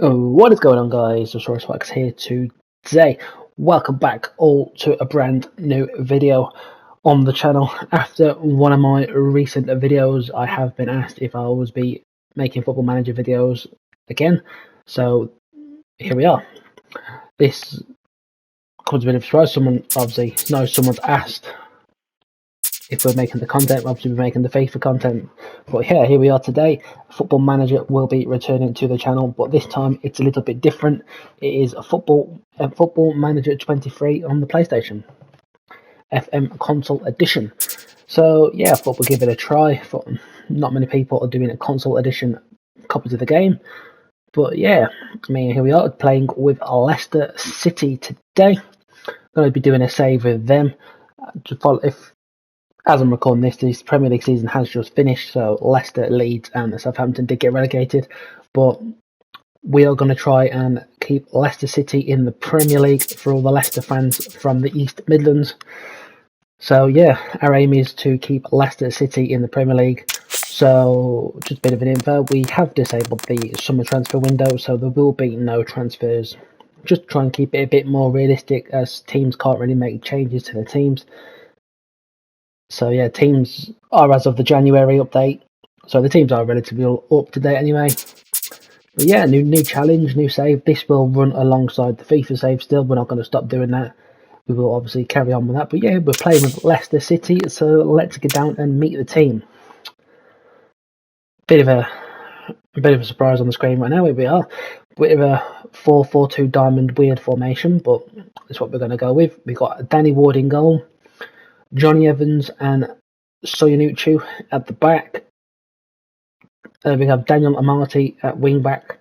What is going on, guys? The Source Wax here today. Welcome back all to a brand new video on the channel. After one of my recent videos, I have been asked if I will be making Football Manager videos again. So here we are. This comes a bit of a surprise. Someone obviously knows someone's asked if we're making the content. Obviously, we're making the FIFA content. But yeah, here we are today. Football Manager will be returning to the channel, but this time it's a little bit different. It is a Football Manager 23 on the PlayStation, FM Console Edition. So yeah, I thought we'd give it a try. Not many people are doing a console edition copies of the game. But yeah, I mean, here we are playing with Leicester City today. Going to be doing a save with them. As I'm recording this Premier League season has just finished, so Leicester, Leeds and Southampton did get relegated, but we are going to try and keep Leicester City in the Premier League for all the Leicester fans from the East Midlands. So yeah, our aim is to keep Leicester City in the Premier League. So just a bit of an info, we have disabled the summer transfer window, so there will be no transfers. Just try and keep it a bit more realistic, as teams can't really make changes to their teams. So yeah, teams are as of the January update. So the teams are relatively up to date anyway. But yeah, new challenge, new save. This will run alongside the FIFA save still. We're not going to stop doing that. We will obviously carry on with that. But yeah, we're playing with Leicester City, so let's get down and meet the team. Bit of a surprise on the screen right now. Here we are. Bit of a 4-4-2 diamond weird formation, but that's what we're going to go with. We've got Danny Ward in goal, Johnny Evans and Soyuncu at the back. We have Daniel Amati at wing back,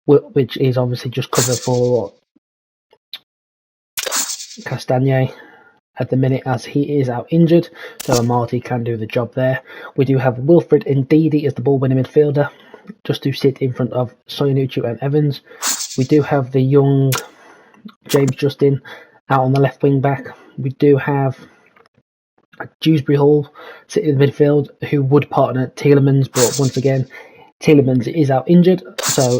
which is obviously just cover for Castagne at the minute, as he is out injured, so Amati can do the job there. We do have Wilfred Ndidi as the ball-winning midfielder, just to sit in front of Soyuncu and Evans. We do have the young James Justin out on the left wing back. We do have Dewsbury Hall sitting in the midfield, who would partner Tielemans, but once again, Tielemans is out injured, so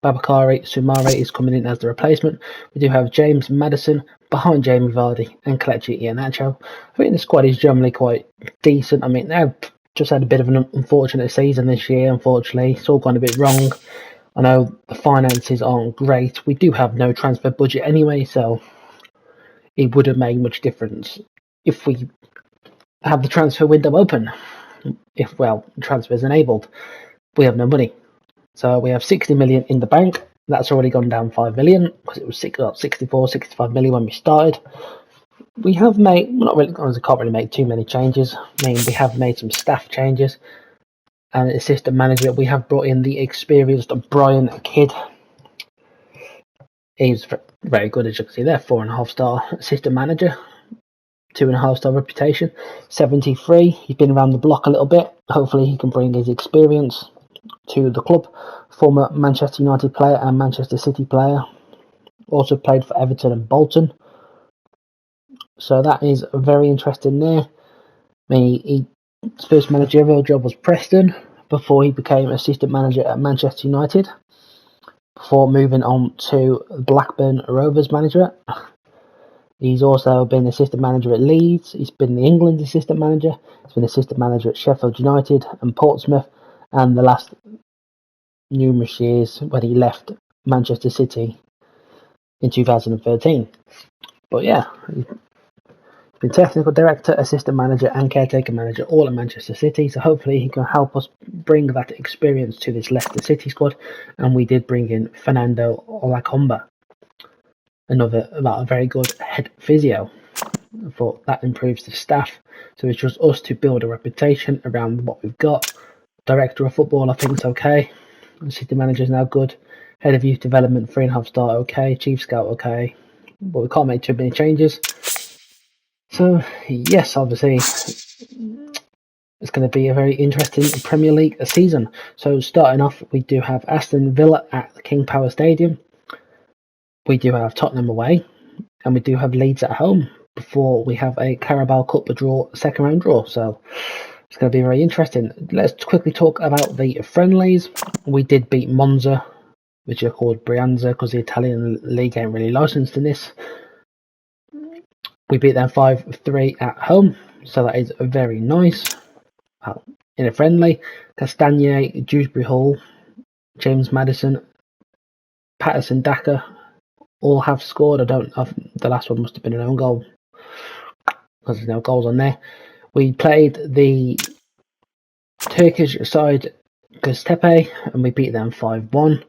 Babakari Sumare is coming in as the replacement. We do have James Maddison behind Jamie Vardy and Kelechi Iheanacho. I think the squad is generally quite decent. I mean, they've just had a bit of an unfortunate season this year, unfortunately. It's all gone a bit wrong. I know the finances aren't great. We do have no transfer budget anyway, so it wouldn't make much difference if we have the transfer window open. Transfers enabled. We have no money. So we have 60 million in the bank. That's already gone down 5 million because it was 64, 65 million when we started. We have made, can't really make too many changes. I mean, we have made some staff changes. And assistant manager, we have brought in the experienced Brian Kidd. He's very good, as you can see there, 4.5-star assistant manager, 2.5-star reputation, 73. He's been around the block a little bit. Hopefully he can bring his experience to the club. Former Manchester United player and Manchester City player. Also played for Everton and Bolton. So that is very interesting there. I mean, his first managerial job was Preston before he became assistant manager at Manchester United, before moving on to Blackburn Rovers manager. He's also been assistant manager at Leeds. He's been the England assistant manager. He's been assistant manager at Sheffield United and Portsmouth, and the last numerous years when he left Manchester City in 2013. But yeah, he's been technical director, assistant manager and caretaker manager all at Manchester City, so hopefully he can help us bring that experience to this Leicester City squad. And we did bring in Fernando Olacomba, a very good head physio. I thought that improves the staff, so it's just us to build a reputation around what we've got. Director of football, I think it's okay. Assistant manager is now good. Head of youth development, 3.5-star, okay. Chief scout, okay. But we can't make too many changes. So yes, obviously it's going to be a very interesting Premier League season. So starting off, we do have Aston Villa at King Power Stadium. We do have Tottenham away, and we do have Leeds at home before we have a Carabao Cup draw, second round draw. So It's going to be very interesting. Let's quickly talk about the friendlies. We did beat Monza, which are called Brianza because the Italian league ain't really licensed in this. We beat them 5-3 at home, so that is very nice. In a friendly, Castagna, Dewsbury Hall, James Maddison, Patterson, Daka all have scored. The last one must have been an own goal because there's no goals on there. We played the Turkish side Göztepe and we beat them 5-1.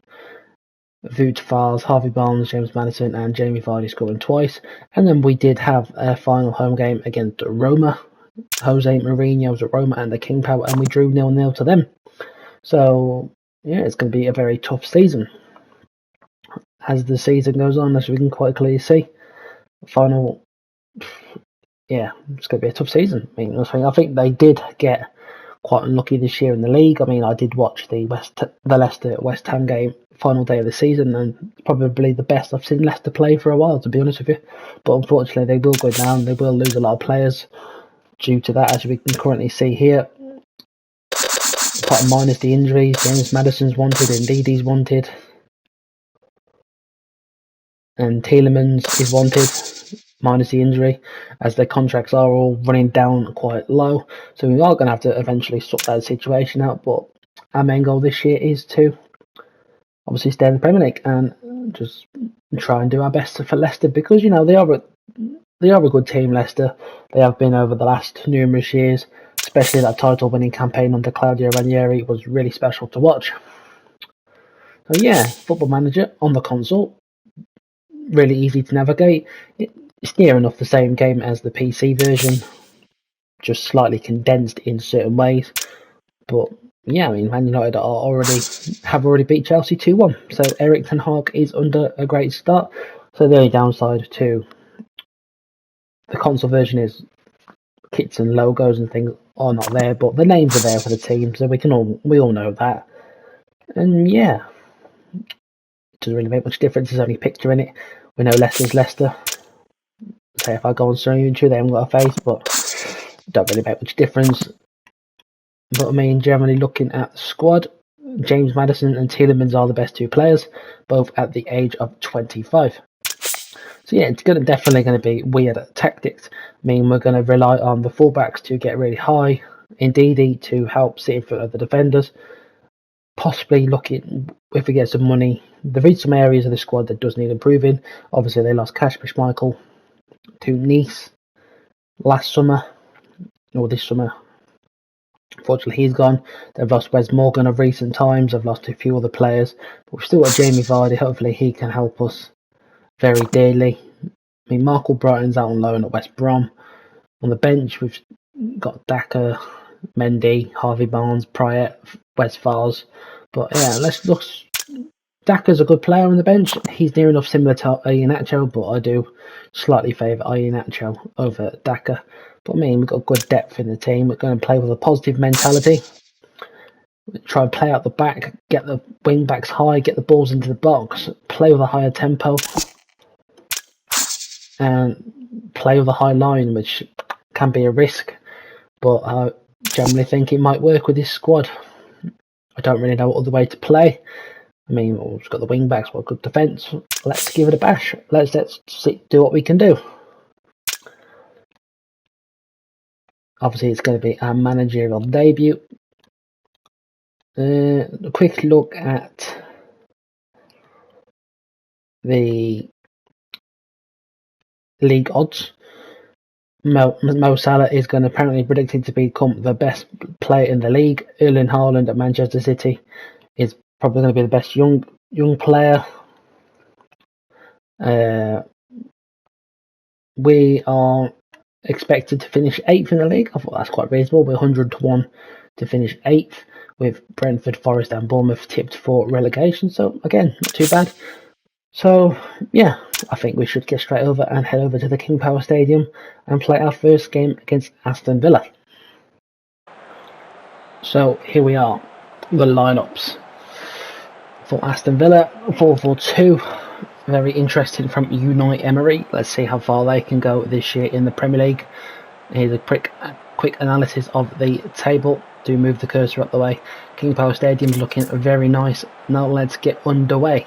Wout Faes, Harvey Barnes, James Maddison and Jamie Vardy scoring twice. And then we did have a final home game against Roma. Jose Mourinho was at Roma and the King Power, and we drew 0-0 to them. So yeah, it's going to be a very tough season. As the season goes on, as we can quite clearly see, it's going to be a tough season. I think they did get quite unlucky this year in the league. I mean, I did watch the Leicester West Ham game, final day of the season, and probably the best I've seen Leicester play for a while, to be honest with you. But unfortunately, they will go down. They will lose a lot of players due to that, as we can currently see here. Minus the injuries, James Maddison's wanted, Ndidi's wanted, and Tielemans is wanted, minus the injury, as their contracts are all running down quite low. So we are going to have to eventually sort that situation out. But our main goal this year is to obviously stay in the Premier League and just try and do our best for Leicester, because they are a good team. Leicester, they have been over the last numerous years. Especially that title-winning campaign under Claudio Ranieri was really special to watch. So yeah, Football Manager on the console, really easy to navigate. It's near enough the same game as the PC version, just slightly condensed in certain ways. But yeah, I mean, Man United have already beat Chelsea 2-1. So Erik ten Hag is under a great start. So the only downside to the console version is kits and logos and things are not there, but the names are there for the team, so we all know that. And yeah, it doesn't really make much difference. There's only a picture in it. We know Leicester's Leicester. Say if I go on Sony they haven't got a face, but it don't really make much difference. But I mean, generally looking at the squad, James Maddison and Tielemans are the best two players, both at the age of 25. So yeah, it's definitely going to be weird tactics. I mean, we're going to rely on the fullbacks to get really high, Ndidi to help sit in front of the defenders. Possibly looking, if we get some money, there is some areas of the squad that does need improving. Obviously, they lost Kasper Schmeichel to Nice last summer, or this summer. Unfortunately, he's gone. They've lost Wes Morgan of recent times. They've lost a few other players. But we've still got Jamie Vardy. Hopefully, he can help us very dearly. I mean, Marco Brighton's out on loan at West Brom. On the bench, we've got Daka, Mendy, Harvey Barnes, Pryor, Wes Faes. But yeah, let's look. Daka's a good player on the bench. He's near enough similar to Iheanacho, but I do slightly favour Iheanacho over Daka. But I mean, we've got good depth in the team. We're going to play with a positive mentality. Try and play out the back, get the wing backs high, get the balls into the box, play with a higher tempo, and play with a high line, which can be a risk. But I generally think it might work with this squad. I don't really know what other way to play. I mean, we've got the wing backs, what good defence. Let's give it a bash. Let's do what we can do. Obviously, it's going to be our managerial debut. A quick look at the league odds. Mo Salah is going to apparently predicted to become the best player in the league. Erling Haaland at Manchester City is probably going to be the best young player. We are expected to finish 8th in the league. I thought that's quite reasonable. We're 100 to 1 to finish 8th, with Brentford, Forest and Bournemouth tipped for relegation. So again, not too bad. So yeah, I think we should get straight over and head over to the King Power Stadium and play our first game against Aston Villa. So here we are, the lineups for Aston Villa. 4-4-2. Very interesting from Unai Emery. Let's see how far they can go this year in the Premier League. Here's a quick analysis of the table. Do move the cursor up the way. King Power Stadium's looking very nice. Now let's get underway.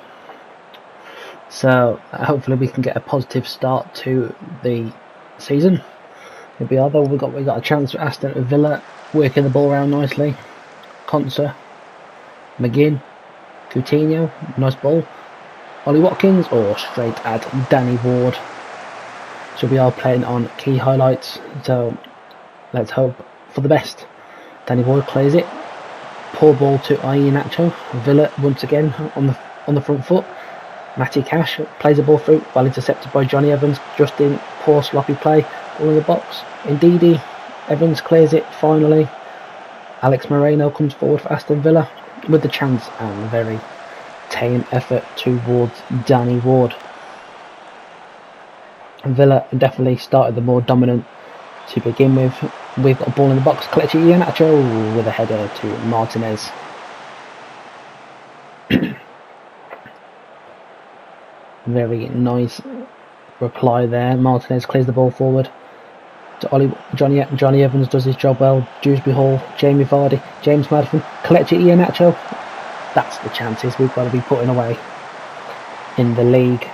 So hopefully we can get a positive start to the season. Here we are though. We got a chance for Aston Villa, working the ball around nicely. Conser, McGinn, Coutinho, nice ball. Ollie Watkins, or straight at Danny Ward. So we are playing on key highlights, so let's hope for the best. Danny Ward clears it. Poor ball to Iheanacho. Villa once again on the front foot. Matty Cash plays the ball through, well intercepted by Johnny Evans. Justin, poor sloppy play. Ball in the box. Ndidi. Evans clears it finally. Alex Moreno comes forward for Aston Villa with the chance, and very tame effort towards Danny Ward. Villa definitely started the more dominant to begin with. We've got a ball in the box. Kelechi Iheanacho with a header to Martinez. Very nice reply there. Martinez clears the ball forward to Johnny Evans does his job well. Dewsbury Hall, Jamie Vardy, James Maddison, Kelechi Iheanacho. That's the chances we've got to be putting away in the league.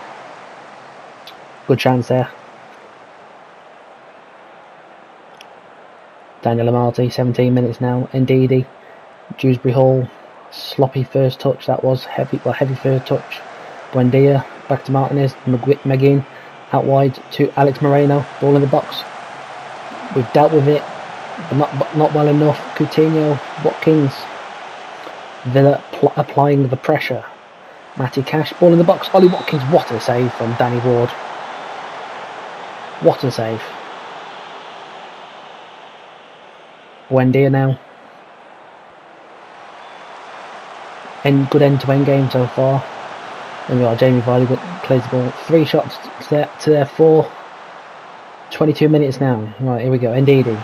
Good chance there. Daniel Amartey, 17 minutes now. Ndidi, Dewsbury Hall, sloppy first touch. That was heavy first touch. Buendia, back to Martinez. McGinn, out wide to Alex Moreno. Ball in the box. We've dealt with it, but not well enough. Coutinho, Watkins. Villa applying the pressure. Matty Cash, ball in the box. Ollie Watkins, what a save from Danny Ward. What a save. Buendia now. Good end-to-end game so far. There we are. Jamie Vardy clears the ball. 3 shots to their 4. 22 minutes now. Right, here we go. Ndidi.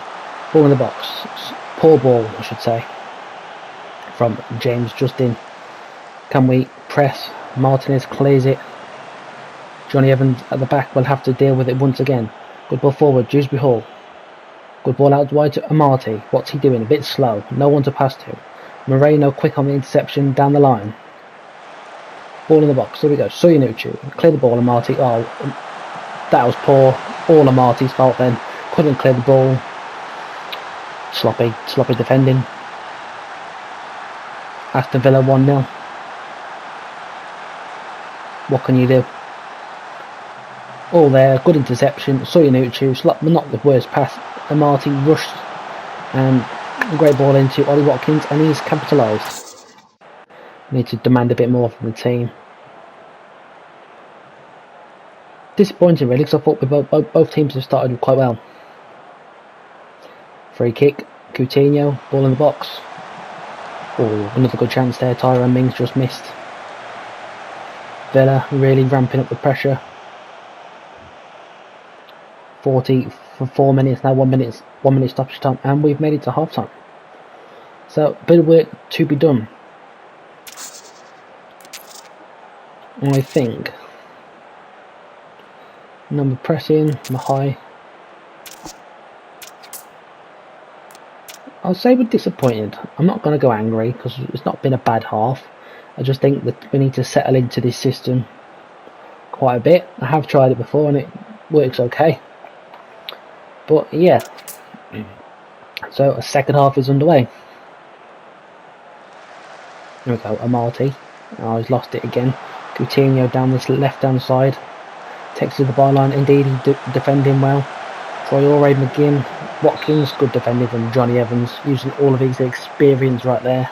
Ball in the box. Poor ball, I should say, from James Justin. Can we press? Martinez clears it. Johnny Evans at the back will have to deal with it once again. Good ball forward. Dewsbury Hall. Good ball out wide to Amartey. What's he doing? A bit slow. No one to pass to. Moreno quick on the interception down the line. Ball in the box. Here we go. Soyuncu. Clear the ball, Amartey. Oh, that was poor. All Amartey's fault then. Couldn't clear the ball. Sloppy defending. Aston Villa 1-0. What can you do? All there. Good interception. Soyuncu. Not the worst pass. Amartey rushed. And great ball into Ollie Watkins, and he's capitalised. Need to demand a bit more from the team. Disappointing really, because I thought both teams have started quite well. Free kick, Coutinho, ball in the box. Oh, another good chance there. Tyrone Mings just missed. Villa really ramping up the pressure. 44 minutes now, 1 minute stoppage time, and we've made it to half time. So a bit of work to be done, I think. Number pressing, Mahai. I'll say we're disappointed. I'm not going to go angry because it's not been a bad half. I just think that we need to settle into this system quite a bit. I have tried it before and it works okay. But yeah, so a second half is underway. Here we go, Amartey. Oh, he's lost it again. Coutinho down this left-hand side. Takes to the byline. Indeed, he's defending well. Traore, McGinn, Watkins, good defending from Johnny Evans, using all of his experience right there.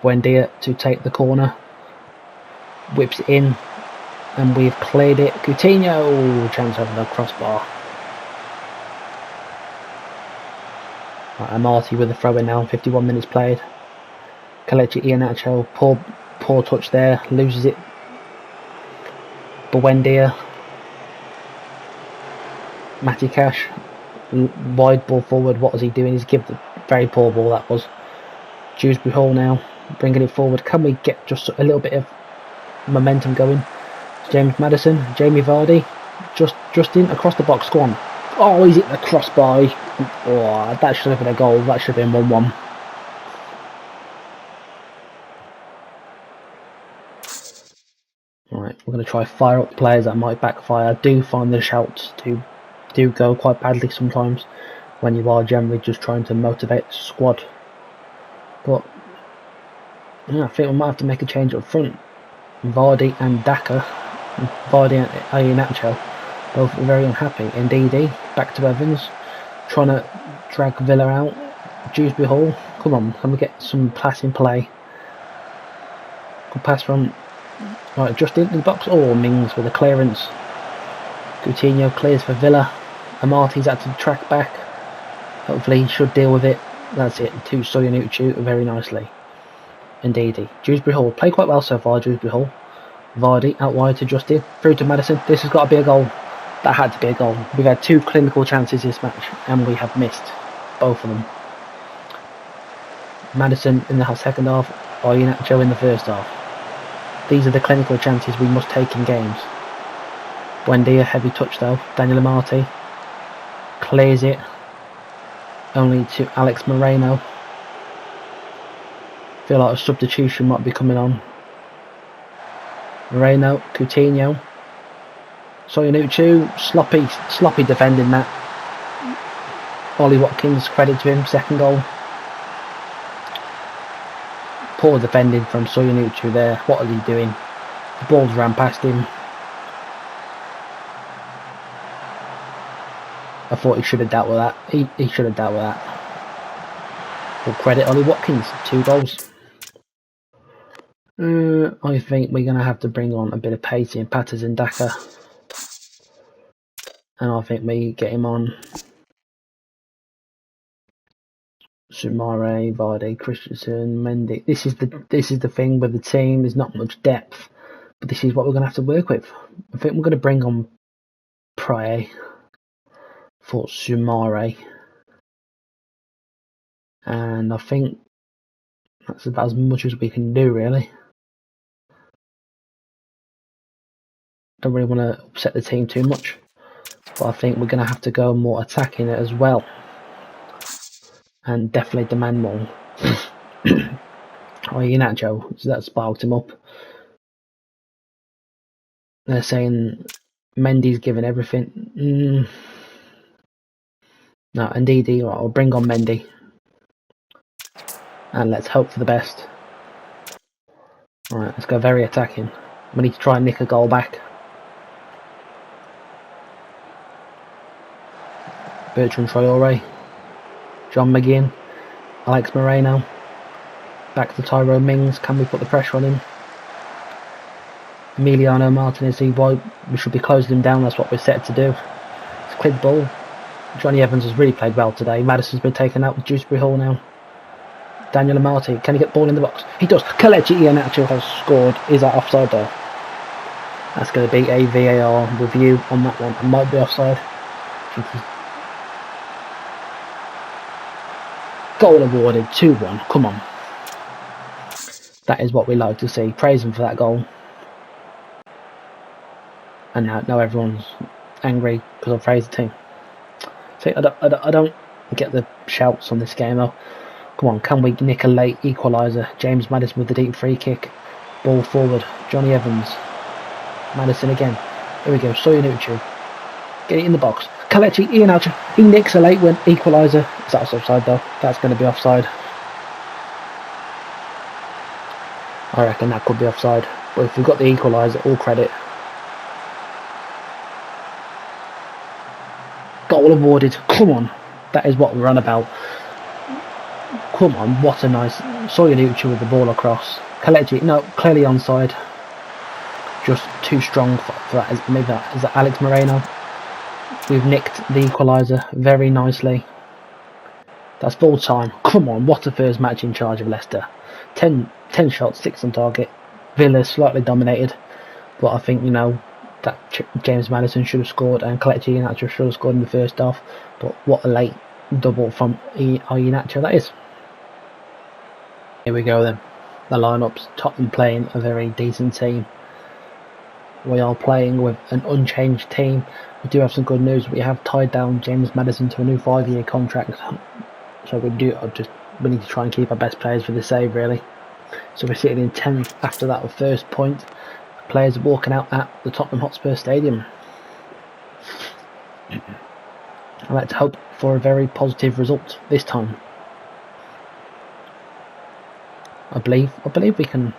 Buendia to take the corner. Whips it in. And we've cleared it. Coutinho, chance over the crossbar. Right, Amartey with the throw in now. 51 minutes played. Kelechi Iheanacho, poor touch there. Loses it. Buendia. Matty Cash. Wide ball forward. What was he doing? He's given a very poor ball that was. Dewsbury Hall now. Bringing it forward. Can we get just a little bit of momentum going? James Maddison, Jamie Vardy, Just in across the box. Go on. Oh, he's hit the crossbar. Oh, that should have been a goal. That should have been 1-1. Right, we're going to try fire up players that might backfire. I do find the shouts do go quite badly sometimes when you are generally just trying to motivate the squad. But yeah, I think we might have to make a change up front. Vardy and Daka, Vardy and Iheanacho, both very unhappy. Ndidi back to Evans, trying to drag Villa out. Dewsbury Hall, come on, can we get some passing play? Good pass from right, just into the box. Oh, Mings with a clearance. Coutinho clears for Villa. Amarty's had to track back. Hopefully he should deal with it. That's it, to Soyuncu very nicely. Indeedy. Dewsbury Hall, played quite well so far, Dewsbury Hall. Vardy out wide to Justin, through to Maddison. This has got to be a goal. That had to be a goal. We've had 2 clinical chances this match and we have missed both of them. Maddison in the second half, Iheanacho in the first half. These are the clinical chances we must take in games. Buendia, heavy touch though. Daniel Amarty clears it only to Alex Moreno. Feel like a substitution might be coming on. Moreno, Coutinho, Soyuncu, sloppy defending that. Ollie Watkins, credit to him, second goal. Poor defending from Soyuncu there. What is he doing? The ball's ran past him. I thought he should have dealt with that. He should have dealt with that. Full credit Ollie Watkins, 2 goals. I think we're going to have to bring on a bit of pace in Patterson Daka. And I think we get him on Sumare, Vardy, Christensen, Mendy. This is the thing with the team. There's not much depth, but this is what we're going to have to work with. I think we're going to bring on Prae for Sumare, and I think that's about as much as we can do really. Don't really want to upset the team too much, but I think we're going to have to go more attacking it as well. And definitely demand more. Iheanacho, so that sparked him up. They're saying Mendy's given everything. No, Ndidi, right, I'll bring on Mendy. And let's hope for the best. Alright, let's go very attacking. We need to try and nick a goal back. Bertrand Traore. John McGinn, Alex Moreno, back to Tyrone Mings. Can we put the pressure on him? Emiliano Martinez, we should be closing him down. That's what we're set to do. It's cleared the ball. Johnny Evans has really played well today. Maddison's been taken out with Dewsbury Hall now. Daniel Amarty, can he get the ball in the box? He does. Kelechi Iheanacho has scored. Is that offside though? That's going to be a VAR review on that one. It might be offside. Goal awarded, 2-1, come on. That is what we like to see. Praise him for that goal. And now everyone's angry because I've praised the team. See, I don't get the shouts on this game though. Come on, can we nick a late equaliser? James Maddison with the deep free kick. Ball forward, Johnny Evans. Maddison again. Here we go, Soyuncu. Get it in the box. Kelechi Iheanacho, he nicks a late win equaliser. Is that offside though? That's going to be offside. I reckon that could be offside. But if we've got the equaliser, all credit. Goal awarded. Come on. That is what we're on about. Come on, what a nice Soyuncu with the ball across. Kelechi, no, clearly onside. Just too strong for that. Maybe that is that Alex Moreno. We've nicked the equaliser very nicely. That's full time. Come on, what a first match in charge of Leicester. 10 shots, 6 on target. Villa slightly dominated, but I think, you know, that James Maddison should have scored and Kelechi Iheanacho should have scored in the first half. But what a late double from Iheanacho that is. Here we go then. The lineups. Tottenham playing a very decent team. we are playing with an unchanged team. We do have some good news. We have tied down James Maddison to a new 5-year contract. So we need to try and keep our best players for the save, really. So we're sitting in 10th after that first point. Players are walking out at the Tottenham Hotspur Stadium. Let's hope for a very positive result this time. I believe we can.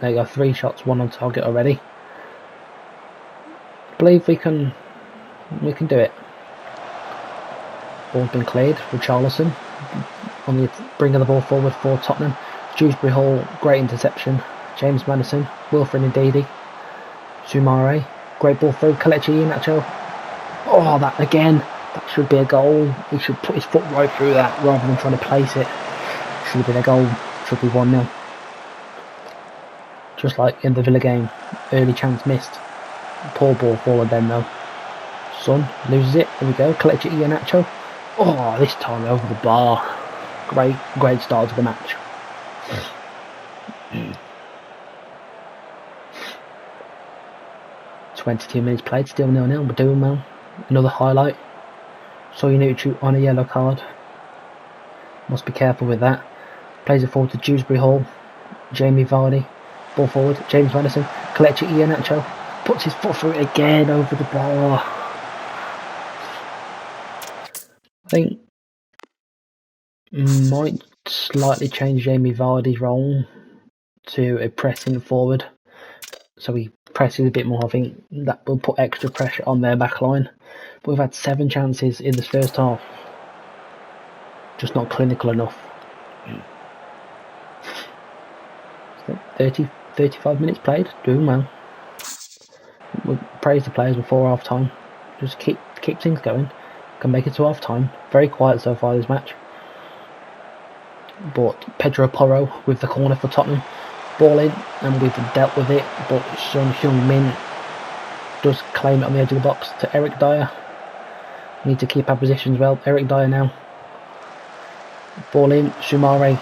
There you go, 3 shots, 1 on target already. I believe we can do it. Ball's been cleared for Richarlison. On the bringing the ball forward for Tottenham. Dewsbury Hall, great interception. James Maddison, Wilfred Ndidi, Sumare, great ball through. Kelechi Iheanacho. Oh, that again. That should be a goal. He should put his foot right through that rather than trying to place it. Should have been a goal. Should be 1-0. Just like in the Villa game. Early chance missed. Poor ball forward then though. Son loses it. There we go. Kelechi Iheanacho. Oh, this time over the bar. Great start to the match. 22 minutes played, still 0-0. We're doing well. Another highlight. Soyuncu on a yellow card. Must be careful with that. Plays it forward to Dewsbury Hall. Jamie Vardy. Ball forward. James Maddison. Kelechi Iheanacho. Puts his foot through it again over the bar. I think might slightly change Jamie Vardy's role to a pressing forward. So he presses a bit more. I think that will put extra pressure on their back line. But we've had 7 chances in this first half. Just not clinical enough. 35 minutes played, doing well. We'll praise the players before half time. Just keep things going. Can make it to half time. Very quiet so far this match. But Pedro Porro with the corner for Tottenham. Ball in, and we've dealt with it. But Son Heung-min does claim it on the edge of the box to Eric Dyer. Need to keep our positions well. Eric Dyer now. Ball in, Sumare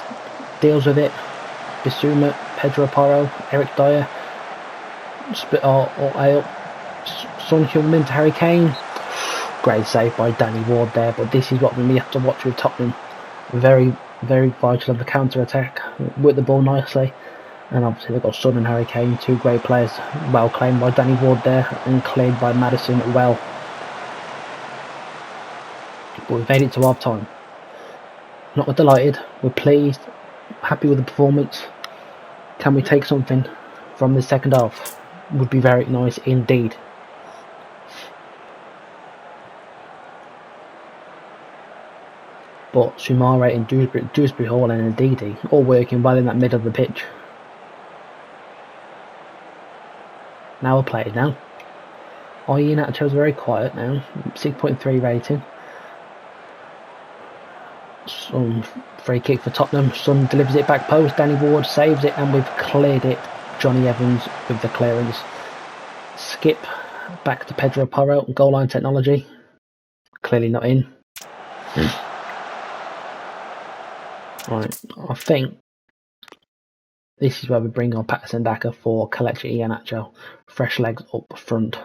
deals with it. Bissouma, Pedro Porro, Eric Dyer. Son Heung-min to Harry Kane. Great save by Danny Ward there, but this is what we have to watch with Tottenham. Very, very vital of the counter attack. With the ball nicely. And obviously they've got Son and Harry Kane, 2 great players. Well claimed by Danny Ward there and cleared by Maddison well. But we've made it to half time. Not delighted, we're pleased, happy with the performance. Can we take something from the second half? Would be very nice indeed. But Sumare and Dewsbury Hall and Ndidi all working well in that middle of the pitch. Now we're playing now. Iheanacho's very quiet now. 6.3 rating. Some free kick for Tottenham. Son delivers it back post. Danny Ward saves it, and we've cleared it. Johnny Evans with the clearance. Skip back to Pedro Porro. Goal line technology. Clearly not in. Right, I think this is where we bring on Patterson Daka for Kelechi Iheanacho. Fresh legs up front.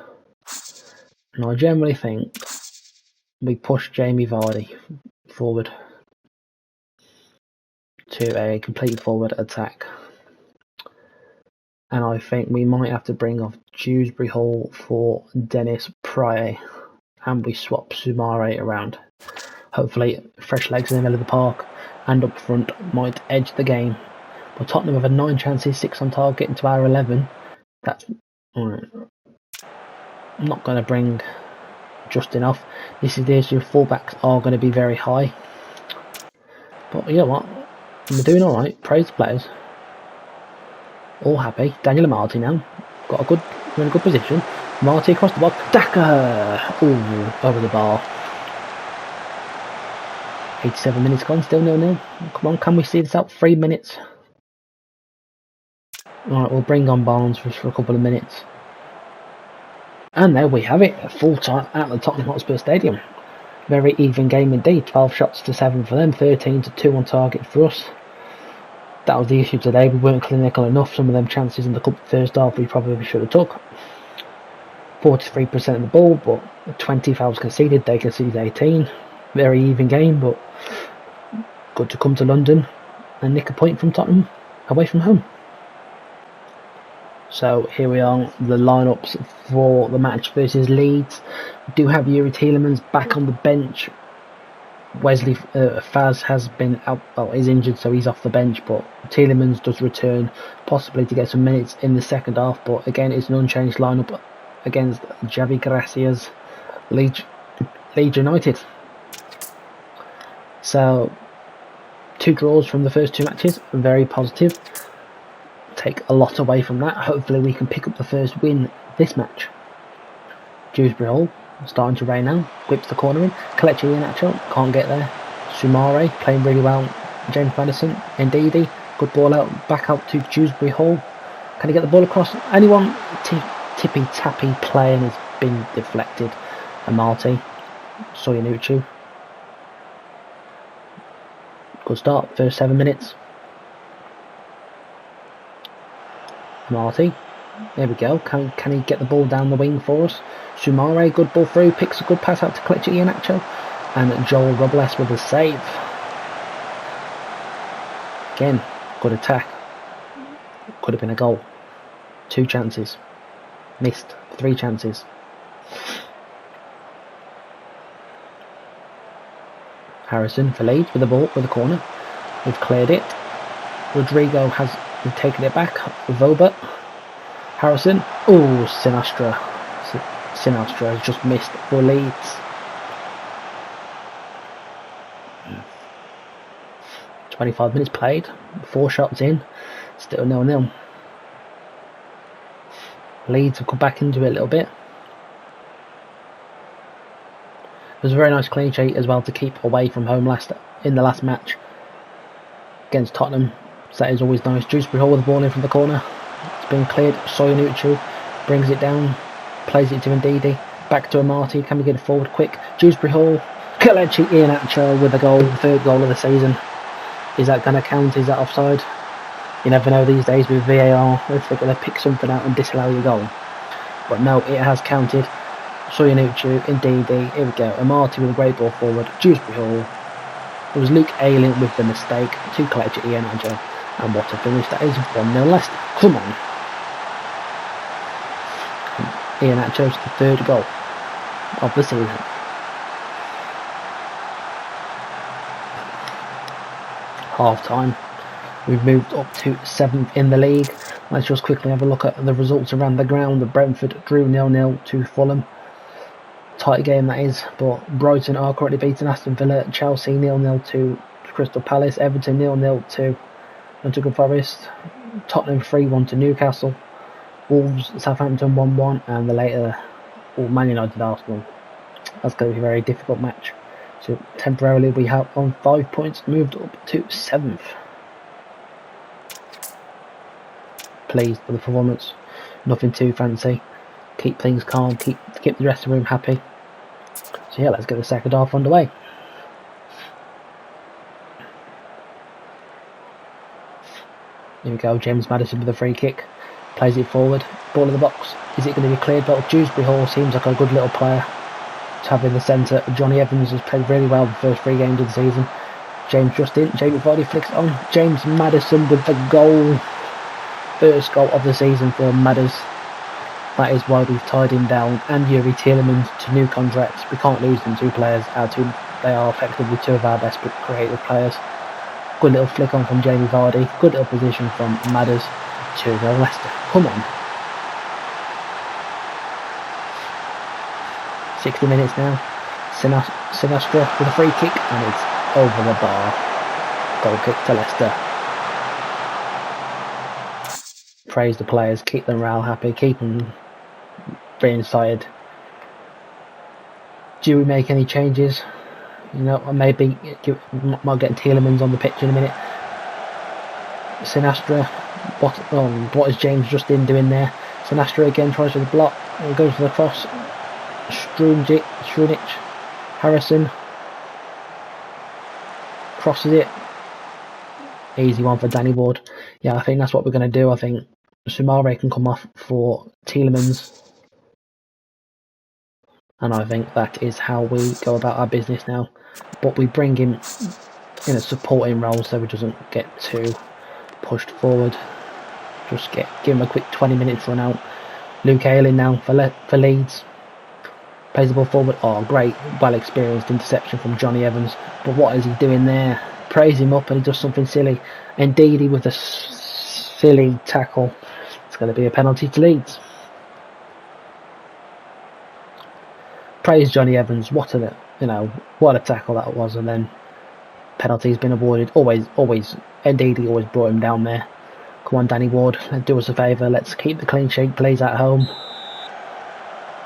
And I generally think we push Jamie Vardy forward to a complete forward attack. And I think we might have to bring off Dewsbury Hall for Dennis Pryor. And we swap Sumare around. Hopefully fresh legs in the middle of the park and up front might edge the game. But Tottenham have had 9 chances, 6 on target into our 11. That's alright. I'm not going to bring just enough. This is the issue. Fullbacks are going to be very high. But you know what? We're doing alright. Praise the players. All happy. Daniel Marty now. We're in a good position. Marty across the box. Daka! Ooh, over the bar. 87 minutes gone, still 0-0. Come on, can we see this out? 3 minutes. Alright, we'll bring on Barnes for a couple of minutes. And there we have it, full time at the Tottenham Hotspur Stadium. Very even game indeed, 12 shots to 7 for them, 13 to 2 on target for us. That was the issue today, we weren't clinical enough. Some of them chances in the first half we probably should have took. 43% of the ball, but 20 fouls conceded. They conceded 18. Very even game, but good to come to London and nick a point from Tottenham away from home. So here we are, the lineups for the match versus Leeds. We do have Yuri Tielemans back on the bench. Wesley Faz has been out, well, is injured, so he's off the bench, but Tielemans does return, possibly to get some minutes in the second half, but again, it's an unchanged lineup against Javi Gracia's Leeds United. So, 2 draws from the first 2 matches, very positive. Take a lot away from that. Hopefully we can pick up the first win this match. Dewsbury Hall, starting to rain now, whips the corner in. Kelechi Iheanacho, can't get there. Sumare, playing really well. James Maddison, Ndidi, good ball out, back out to Dewsbury Hall. Can he get the ball across? Anyone? Tippy-tappy play and has been deflected. Amarty, Soyuncu. Good start, first 7 minutes. Amarty, there we go. Can he get the ball down the wing for us? Sumare, good ball through, picks a good pass out to Kelechi Iheanacho, and Joel Robles with a save. Again, good attack. Could have been a goal. 2 chances. Missed 3 chances. Harrison for Leeds with the ball, with the corner. We've cleared it. Rodrigo has taken it back. Voba. Harrison. Oh, Sinastra. Sinastra has just missed for Leeds. 25 minutes played. 4 shots in. Still 0-0. Leeds have come back into it a little bit. It was a very nice clean sheet as well to keep away from home in the last match against Tottenham. So that is always nice. Dewsbury Hall with the ball in from the corner. It's been cleared. Soyuncu brings it down, plays it to Ndidi. Back to Amarty. Can we get it forward quick? Dewsbury Hall. Kelechi Iheanacho with a goal, 3rd goal of the season. Is that going to count? Is that offside? You never know these days with VAR if they're going to pick something out and disallow your goal. But no, it has counted. Soyuncu, Ndidi, here we go. Amarty with a great ball forward. Dewsbury Hall. It was Luke Ayling with the mistake to Kelechi Iheanacho. And what a finish that is. 1-0 Leicester. Come on. Iheanacho's the 3rd goal of the season. Half time. We've moved up to 7th in the league. Let's just quickly have a look at the results around the ground. The Brentford drew 0-0 to Fulham. Tight game that is, but Brighton are currently beating Aston Villa. Chelsea 0-0 to Crystal Palace. Everton 0-0 to Nottingham Forest. Tottenham 3-1 to Newcastle. Wolves, Southampton 1-1, and the later Man United Arsenal. That's going to be a very difficult match. So temporarily we have on 5 points, moved up to 7th. Pleased with the performance. Nothing too fancy. Keep things calm. Keep the dressing room happy. So yeah, let's get the second half underway. Here we go. James Maddison with a free kick. Plays it forward. Ball in the box. Is it going to be cleared? But Dewsbury Hall seems like a good little player to have in the centre. Johnny Evans has played really well the first 3 games of the season. James just in. Jamie Vardy flicks it on. James Maddison with the goal. First goal of the season for Madders. That is why we've tied him down. And Yuri Tielemans to new contracts. We can't lose them 2 players. They are effectively 2 of our best creative players. Good little flick on from Jamie Vardy. Good little position from Madders. 2-0 Leicester. Come on. 60 minutes now. Sinastra with a free kick, and it's over the bar. Goal kick to Leicester. Praise the players, keep the morale happy, keep them very excited. Do we make any changes? You know, maybe might get Tielemans on the pitch in a minute. Sinastra, what is James Justin doing there? Sinastra again tries for the block, and goes for the cross. Strunic, Harrison crosses it. Easy one for Danny Ward. Yeah, I think that's what we're going to do. I think Sumare can come off for Tielemans. and I think that is how we go about our business now. But we bring him in a supporting role so he doesn't get too pushed forward. Just give him a quick 20 minutes run out. Luke Ayling now for Leeds. Plays the ball forward. Oh, great, well experienced interception from Johnny Evans. But what is he doing there? Praise him up and he does something silly. Indeed, with a silly tackle. It's going to be a penalty to Leeds. Praise Johnny Evans. What a tackle that was. And then penalty's been awarded. Always. Indeed, he always brought him down there. Come on, Danny Ward. Do us a favour. Let's keep the clean sheet. Please at home.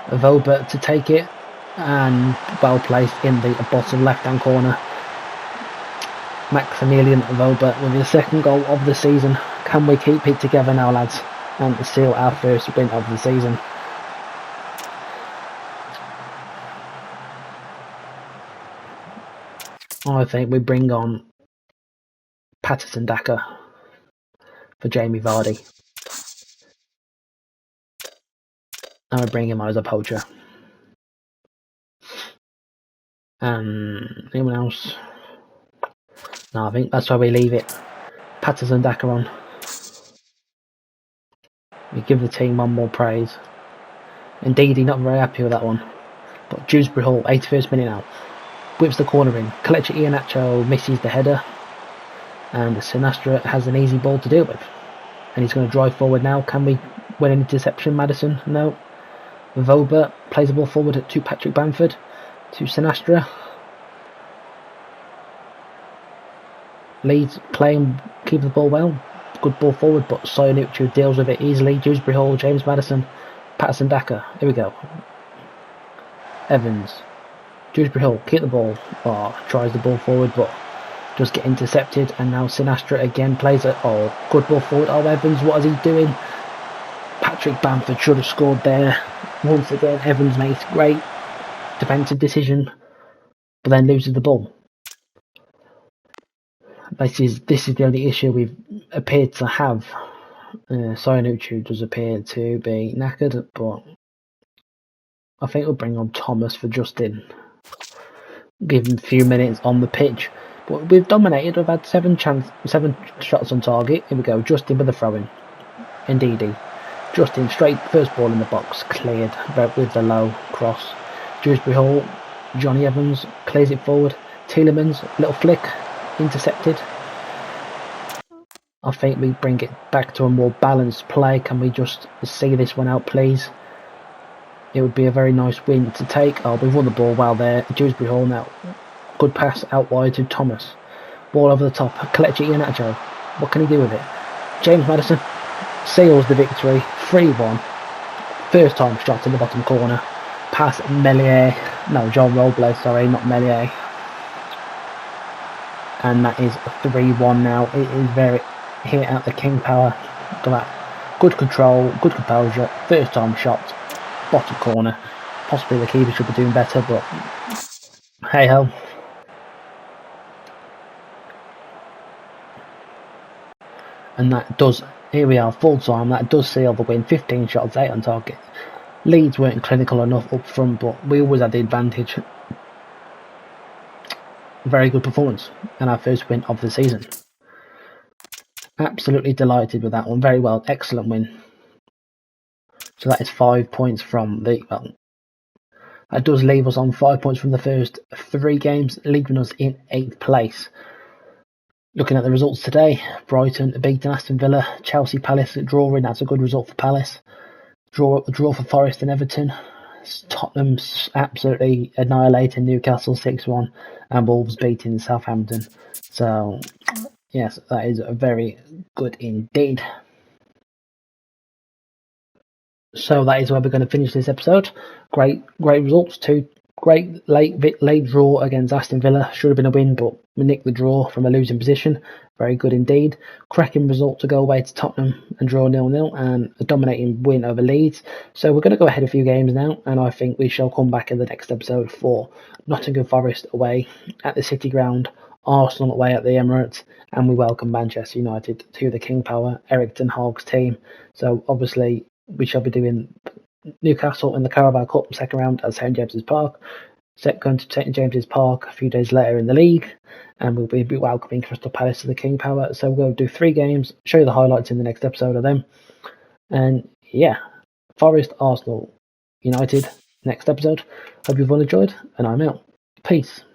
Vobert to take it, and well placed in the bottom left hand corner. Maximilian Vobert with his second goal of the season. Can we keep it together now, lads, and seal our first win of the season? I think we bring on Patterson Daka for Jamie Vardy, and we bring him on as a poacher. And anyone else? No, I think that's why we leave it. Patterson Daka on. We give the team one more praise. Indeed, he's not very happy with that one. But Dewsbury Hall, 81st minute now. Whips the corner in. Kelechi Iheanacho misses the header. And Sinastra has an easy ball to deal with. And he's going to drive forward now. Can we win an interception, Madison? No. Vobert plays the ball forward to Patrick Bamford. To Sinastra. Leeds playing, keep the ball well. Good ball forward, but Soyunuchu deals with it easily. Dewsbury Hall, James Madison, Patterson Daka. Here we go. Evans. Dewsbury Hall, keep the ball. Oh, tries the ball forward, but does get intercepted. And now Sinastra again plays it. Oh, good ball forward. Oh, Evans, what is he doing? Patrick Bamford should have scored there. Once again, Evans makes great defensive decision, but then loses the ball. This is the only issue we've appeared to have. Soyunuchu does appear to be knackered, but I think we'll bring on Thomas for Justin. Give him a few minutes on the pitch. But we've dominated. We've had 7 shots on target. Here we go. Justin with the throw-in. Indeedy. Justin straight, first ball in the box, cleared with the low cross. Dewsbury Hall, Johnny Evans clears it forward. Tielemans, little flick, intercepted. I think we bring it back to a more balanced play. Can we just see this one out, please? It would be a very nice win to take. Oh, we've won the ball well there. Dewsbury Hall now. Good pass out wide to Thomas. Ball over the top. Kelechi Iheanacho. What can he do with it? James Madison seals the victory. 3-1. First time shot in the bottom corner. Pass Meslier. No, John Robles, sorry, not Meslier. And that is 3-1 now. It is very here at the King Power. Look at that. Good control, good composure. First time shot. Bottom corner. Possibly the keeper should be doing better, but hey ho. And that does, here we are, full time. That does seal the win. 15 shots, 8 on target. Leeds weren't clinical enough up front, but we always had the advantage. Very good performance and our first win of the season. Absolutely delighted with that one. Very well, excellent win. So that is 5 points from the, well, that does leave us on 5 points from the first 3 games, leaving us in 8th place. Looking at the results today, Brighton beating Aston Villa, Chelsea Palace drawing, that's a good result for Palace. Draw for Forest and Everton. Tottenham's absolutely annihilating Newcastle 6-1 and Wolves beating Southampton. So yes, that is very good indeed. So that is where we're going to finish this episode. Great results. 2 great late draw against Aston Villa. Should have been a win, but we nicked the draw from a losing position. Very good indeed. Cracking result to go away to Tottenham and draw 0-0, and a dominating win over Leeds. So we're going to go ahead a few games now, and I think we shall come back in the next episode for Nottingham Forest away at the City Ground, Arsenal away at the Emirates, and we welcome Manchester United to the King Power, Eric Ten Hag's team. So obviously we shall be doing Newcastle in the Carabao Cup second round at St James's Park. Going to St James's Park a few days later in the league, and we'll be welcoming Crystal Palace to the King Power. So we'll do 3 games, show you the highlights in the next episode of them. And yeah, Forest, Arsenal, United, next episode. Hope you've all enjoyed, and I'm out. Peace.